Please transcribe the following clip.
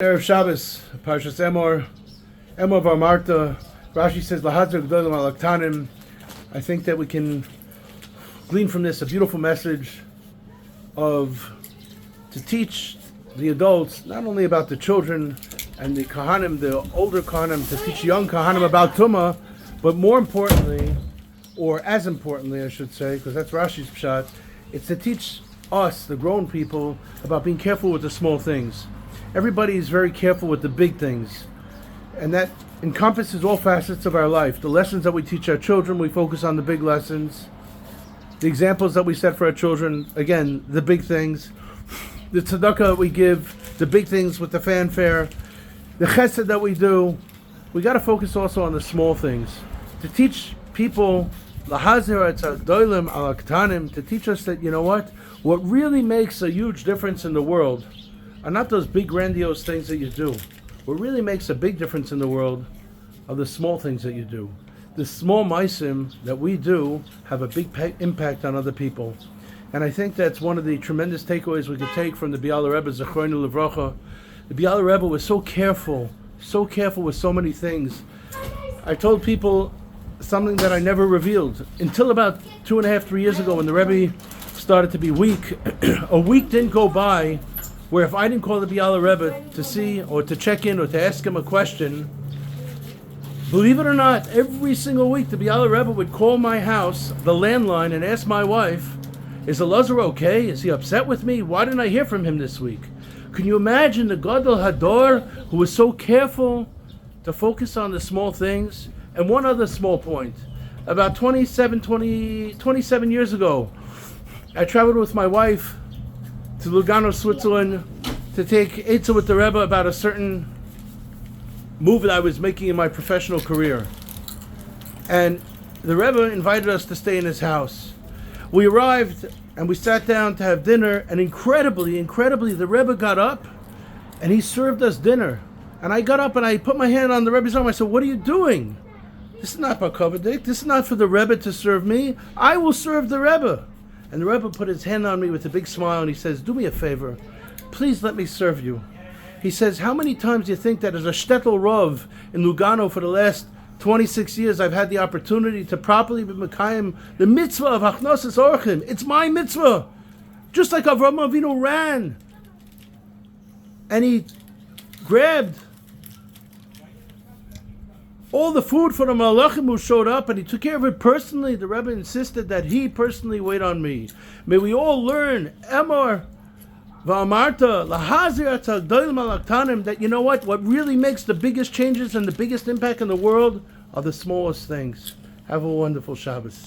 Erev Shabbos, Parshas Emor Varmarta. Rashi says, "Lahazir g'dolim al aktanim." I think that we can glean from this a beautiful message to teach the adults, not only about the children and the Kahanim, the older Kahanim, to teach young Kahanim about Tumah, but more importantly, or as importantly, I should say, because that's Rashi's pshat, it's to teach us, the grown people, about being careful with the small things. Everybody is very careful with the big things, and that encompasses all facets of our life. The lessons that we teach our children, we focus on the big lessons. The examples that we set for our children, again, the big things. The tzedakah we give, the big things with the fanfare. The chesed that we do, we got to focus also on the small things. To teach people, lahazir etzadolim al aktanim, to teach us that, you know what really makes a huge difference in the world are not those big grandiose things that you do. What really makes a big difference in the world are the small things that you do. The small maisim that we do have a big impact on other people. And I think that's one of the tremendous takeaways we could take from the Biala Rebbe, Zechroinu Livracha. The Biala Rebbe was so careful with so many things. I told people something that I never revealed. Until about 2.5, 3 years ago, when the Rebbe started to be weak, a week didn't go by where if I didn't call the Biala Rebbe to see or to check in or to ask him a question, believe it or not, every single week the Biala Rebbe would call my house, the landline, and ask my wife, "Is Elazar okay? Is he upset with me? Why didn't I hear from him this week?" Can you imagine the Gadol Hador who was so careful to focus on the small things? And one other small point. About 27 years ago, I traveled with my wife to Lugano, Switzerland, to take Eitzah with the Rebbe about a certain move that I was making in my professional career. And the Rebbe invited us to stay in his house. We arrived and we sat down to have dinner, and incredibly, the Rebbe got up and he served us dinner. And I got up and I put my hand on the Rebbe's arm. I said, "What are you doing? This is not Barkovidik. This is not for the Rebbe to serve me. I will serve the Rebbe." And the Rebbe put his hand on me with a big smile and he says, "Do me a favor. Please let me serve you." He says, "How many times do you think that as a shtetl Rav in Lugano for the last 26 years I've had the opportunity to properly be Mekayim the mitzvah of Hachnosas Orchim? It's my mitzvah." Just like Avraham Avinu ran. And he grabbed all the food for the Malachim who showed up, and he took care of it personally. The Rebbe insisted that he personally wait on me. May we all learn, Emor V'amarta, Lahazir Atzagdolim al Aktanim, that you know what really makes the biggest changes and the biggest impact in the world are the smallest things. Have a wonderful Shabbos.